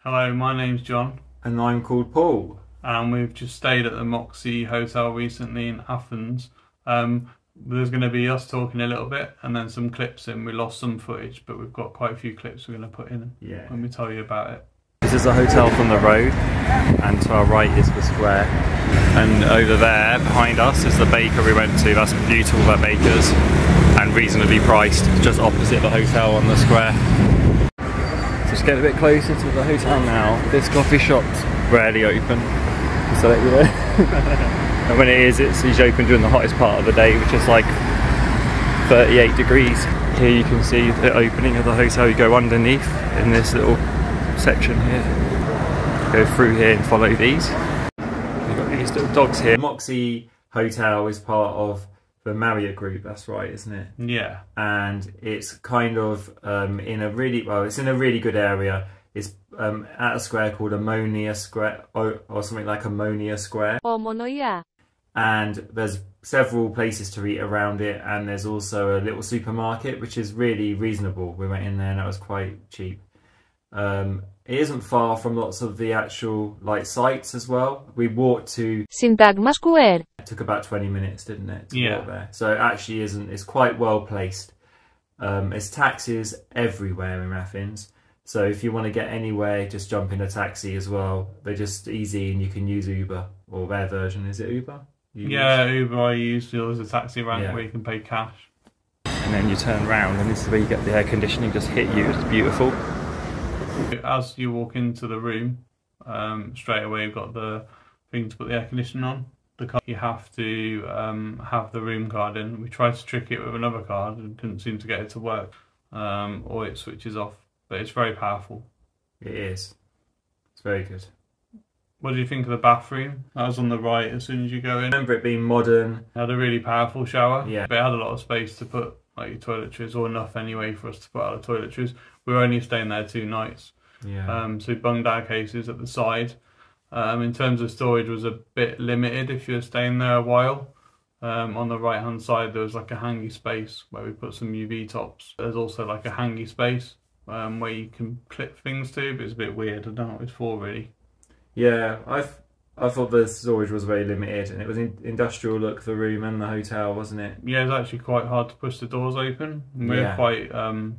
Hello, my name's John. And I'm called Paul. And we've just stayed at the Moxy Hotel recently in Athens. There's going to be us talking a little bit and then some clips in. We lost some footage, but we've got quite a few clips we're going to put in when we tell you about it. This is a hotel from the road, and to our right is the square. And over there, behind us, is the baker we went to. That's beautiful, that baker's, and reasonably priced, just opposite the hotel on the square. Just get a bit closer to the hotel now. This coffee shop's rarely open, so let you know. And when it is, it's usually open during the hottest part of the day, which is like 38 degrees. Here you can see the opening of the hotel. You go underneath in this little section here. Go through here and follow these. You've got these little dogs here. Moxy Hotel is part of the Marriott Group, that's right, isn't it? Yeah. And it's kind of in a really, it's in a really good area. It's at a square called Ammonia Square, or something like Ammonia Square. And there's several places to eat around it, and there's also a little supermarket, which is really reasonable. We went in there and that was quite cheap. It isn't far from lots of the actual sites as well. We walked to Syntagma Square. It took about 20 minutes, didn't it, to walk there? So it actually isn't. It's quite well placed. There's taxis everywhere in Athens. So if you want to get anywhere, just jump in a taxi as well. They're just easy, and you can use Uber, or their version. Is it Uber? Uber I use. There's a taxi rank where you can pay cash. And then you turn round, and this is where you get the air conditioning just hit you. It's beautiful. As you walk into the room, straight away you've got the thing to put the air conditioning on. You have to have the room card in. We tried to trick it with another card and couldn't seem to get it to work, or it switches off. But it's very powerful. It is. It's very good. What do you think of the bathroom? That was on the right as soon as you go in. I remember it being modern. It had a really powerful shower. Yeah. But it had a lot of space to put your toiletries, or enough anyway for us to put out the toiletries. We were only staying there 2 nights. Yeah. So bung down cases at the side. In terms of storage, was a bit limited if you were staying there a while. On the right hand side there was like a hangy space where we put some UV tops. There's also like a hangy space where you can clip things to, but it's a bit weird. I don't know what it's for really. Yeah, I thought the storage was very limited, and it was an industrial look, the room and the hotel, wasn't it? Yeah, it's actually quite hard to push the doors open. We're quite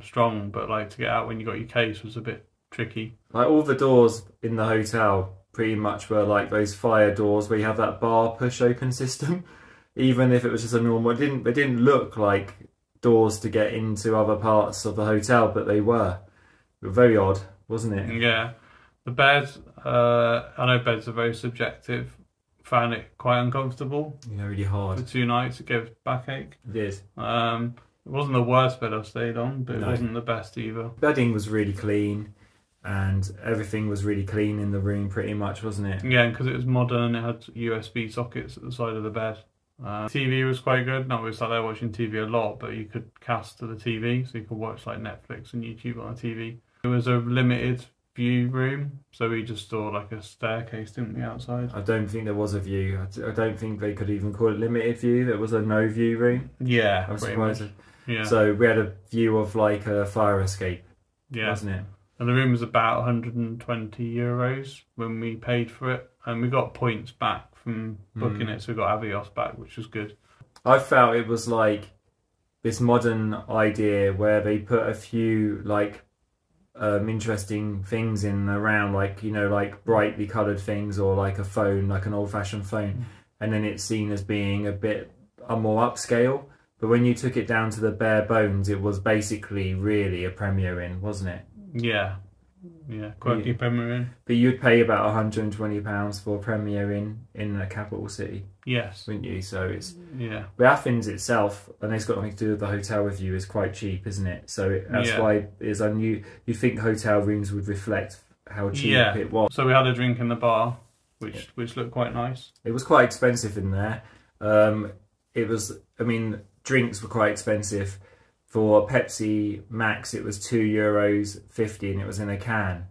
strong, but to get out when you got your case was a bit tricky. All the doors in the hotel pretty much were like those fire doors where you have that bar push open system. Even if it was just a normal, they didn't look like doors to get into other parts of the hotel, but they were. They were very odd, wasn't it? Yeah. The bed, I know beds are very subjective. Found it quite uncomfortable. Yeah, really hard. For 2 nights, it gave backache. It did. It wasn't the worst bed I've stayed on, but it wasn't the best either. Bedding was really clean, and everything was really clean in the room pretty much, wasn't it? Yeah, and because it was modern, it had USB sockets at the side of the bed. TV was quite good. Not we sat there watching TV a lot, but you could cast to the TV, so you could watch Netflix and YouTube on the TV. It was a limited view room, so we just saw a staircase, didn't we, outside? I don't think there was a view. I don't think they could even call it limited view. There was a no view room. Yeah, I was surprised. Yeah. So we had a view of a fire escape. Yeah, wasn't it? And the room was about €120 when we paid for it, and we got points back from booking it, so we got Avios back, which was good. I felt it was this modern idea where they put a few interesting things in around, brightly coloured things, or a phone, an old-fashioned phone, and then it's seen as being a more upscale. But when you took it down to the bare bones, it was basically really a Premier Inn, wasn't it? Yeah. Yeah, quirky Premier Inn. But you'd pay about £120 for a Premier Inn in a capital city. Yes. Wouldn't you? So it's... Yeah. But Athens itself, and it's got nothing to do with the hotel review, is quite cheap, isn't it? So that's why it's you think hotel rooms would reflect how cheap it was. So we had a drink in the bar, which looked quite nice. It was quite expensive in there. Drinks were quite expensive. For Pepsi Max, it was €2.50, and it was in a can.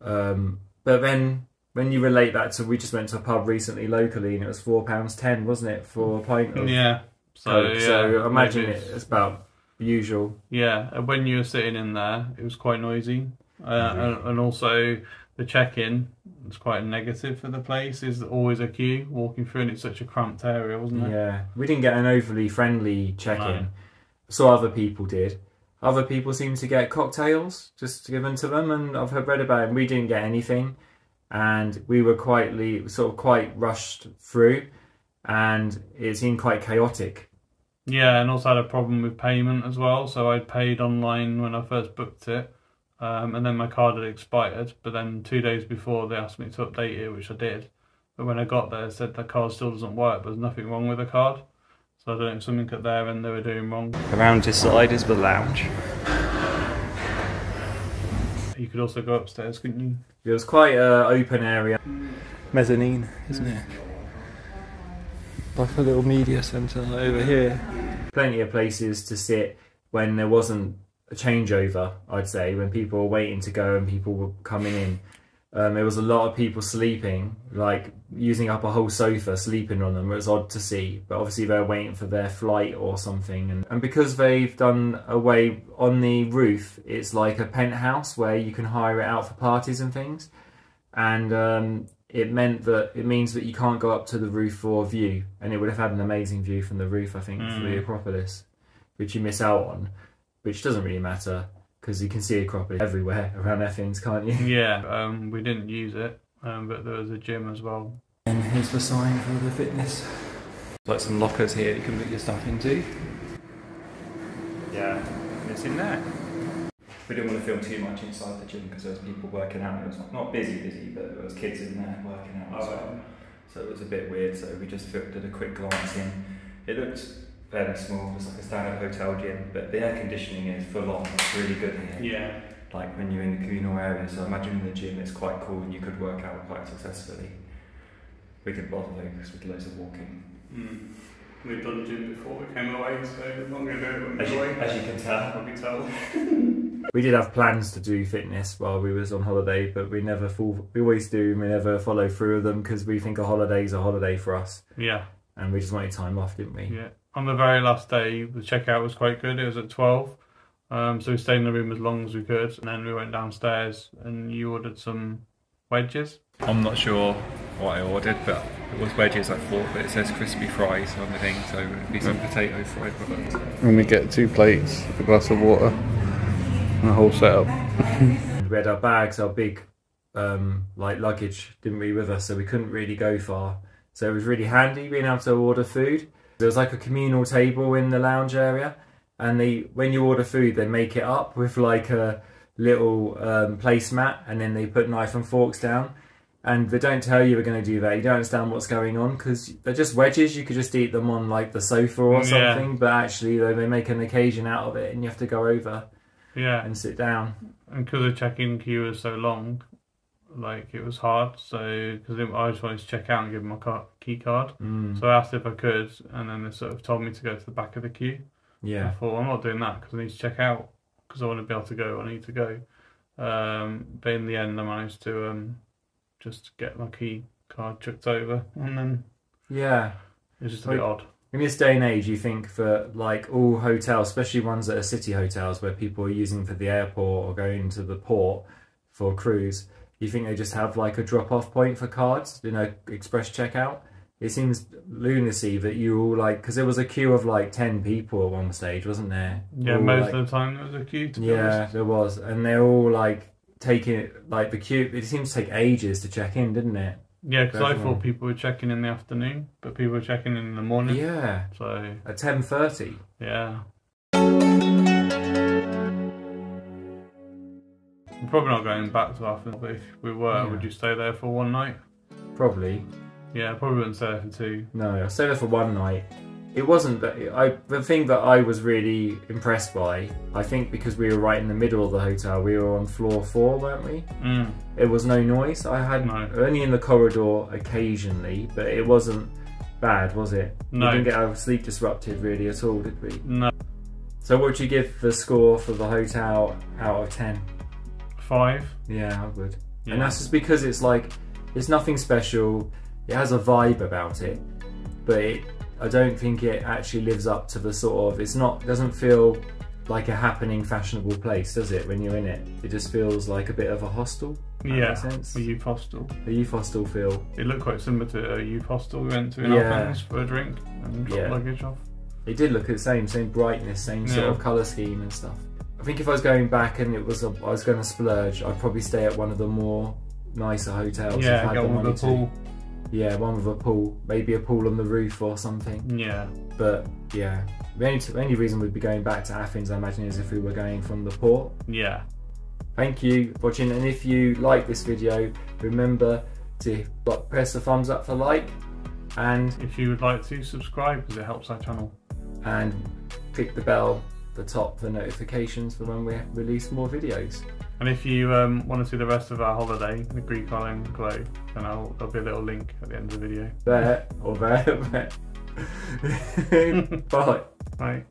But then, when you relate that to, we just went to a pub recently locally, and it was £4.10, wasn't it, for a pint of Coke? So imagine it's about the usual. Yeah, and when you were sitting in there, it was quite noisy. And also, the check-in was quite negative for the place. There's always a queue walking through, and it's such a cramped area, wasn't it? Yeah, we didn't get an overly friendly check-in. No. So other people did. Other people seemed to get cocktails just given to them, and I've read about it, and we didn't get anything. And we were quite rushed through, and it seemed quite chaotic. Yeah, and also had a problem with payment as well. So I'd paid online when I first booked it, and then my card had expired. But then 2 days before, they asked me to update it, which I did. But when I got there, it said the card still doesn't work. There's nothing wrong with the card. So I don't know if something at their end they were doing wrong. Around this side is the lounge. You could also go upstairs, couldn't you? It was quite an open area. Mezzanine, isn't it? Like a little media centre over here. Plenty of places to sit when there wasn't a changeover, I'd say, when people were waiting to go and people were coming in. There was a lot of people sleeping, like using up a whole sofa, sleeping on them. It was odd to see, but obviously they're waiting for their flight or something. And because they've done away on the roof, it's like a penthouse where you can hire it out for parties and things. And it means that you can't go up to the roof for a view, and it would have had an amazing view from the roof, I think, for the Acropolis, which you miss out on, which doesn't really matter. Because you can see Acropolis everywhere around Athens, can't you? Yeah, we didn't use it, but there was a gym as well. And here's the sign for the fitness. Like some lockers here you can put your stuff into. Yeah, and it's in there. We didn't want to film too much inside the gym because there was people working out. It was not busy, but there was kids in there working out as well. So it was a bit weird, so we just did a quick glance in. It looked fairly small, it's like a standard hotel gym, but the air conditioning is full on, it's really good here. Yeah. Like when you're in the communal area, so imagine in the gym it's quite cool and you could work out quite successfully. We didn't bother though because we did loads of walking. We'd done gym before we came away, so I'm not going to do it when we're away. As you can tell. I can tell. We did have plans to do fitness while we was on holiday, but we always do, and we never follow through with them because we think a holiday's a holiday for us. Yeah. And we just wanted time off, didn't we? Yeah. On the very last day, the checkout was quite good. It was at 12. So we stayed in the room as long as we could. And then we went downstairs and you ordered some wedges. I'm not sure what I ordered, but it was wedges I thought, but it says crispy fries on the thing, so it would be some potato fried products. And we get 2 plates, a glass of water, and a whole setup. We had our bags, our big like luggage, didn't we, with us, so we couldn't really go far. So it was really handy being able to order food. There was like a communal table in the lounge area, and when you order food, they make it up with like a little placemat, and then they put knife and forks down. And they don't tell you we're going to do that. You don't understand what's going on because they're just wedges. You could just eat them on like the sofa or something, but actually though, they make an occasion out of it, and you have to go over and sit down. And because the check-in queue was so long, like it was hard, so because I just wanted to check out and give them my key card, so I asked if I could, and then they sort of told me to go to the back of the queue. I thought, well, I'm not doing that because I need to check out because I want to be able to go. I need to go, but in the end I managed to just get my key card chucked over, and then it was just a bit odd. In this day and age, you think for like all hotels, especially ones that are city hotels where people are using for the airport or going to the port for a cruise, you think they just have like a drop-off point for cards, you know, express checkout. It seems lunacy that you all like, because there was a queue of like 10 people at one stage, wasn't there? Yeah, most of the time there was a queue, to be honest. There was, and they're all like taking it, like the queue, it seems to take ages to check in, didn't it? Yeah, because I thought people were checking in the afternoon, but people were checking in the morning. Yeah, so at 10:30. Yeah. We're probably not going back to Athens, but if we were, would you stay there for one night? Probably. Yeah, probably wouldn't stay there for 2. No, I stayed there for one night. It wasn't the thing that I was really impressed by, I think because we were right in the middle of the hotel, we were on floor 4, weren't we? It was no noise. I had only in the corridor occasionally, but it wasn't bad, was it? No. We didn't get our sleep disrupted really at all, did we? No. So what would you give the score for the hotel out of 10? 5. Yeah, I would. Yeah. And that's just because it's like, it's nothing special. It has a vibe about it, but I don't think it actually lives up to the sort of, doesn't feel like a happening fashionable place, does it, when you're in it? It just feels like a bit of a hostel. Yeah, makes sense. a youth hostel. A youth hostel feel. It looked quite similar to a youth hostel we went to in Yeah. Athens for a drink and dropped luggage off. It did look the same brightness, same sort of colour scheme and stuff. I think if I was going back and I was going to splurge, I'd probably stay at one of the more nicer hotels. Yeah, if I had go the with money a pool. Yeah, one with a pool, maybe a pool on the roof or something. Yeah. But yeah, the only reason we'd be going back to Athens, I imagine, is if we were going from the port. Yeah. Thank you for watching, and if you like this video, remember to press the thumbs up for like, and if you would like to subscribe because it helps our channel. And click the bell at the top for notifications for when we release more videos. And if you want to see the rest of our holiday, the Greek Island Glow, then there'll be a little link at the end of the video. There or there. Bye. Bye.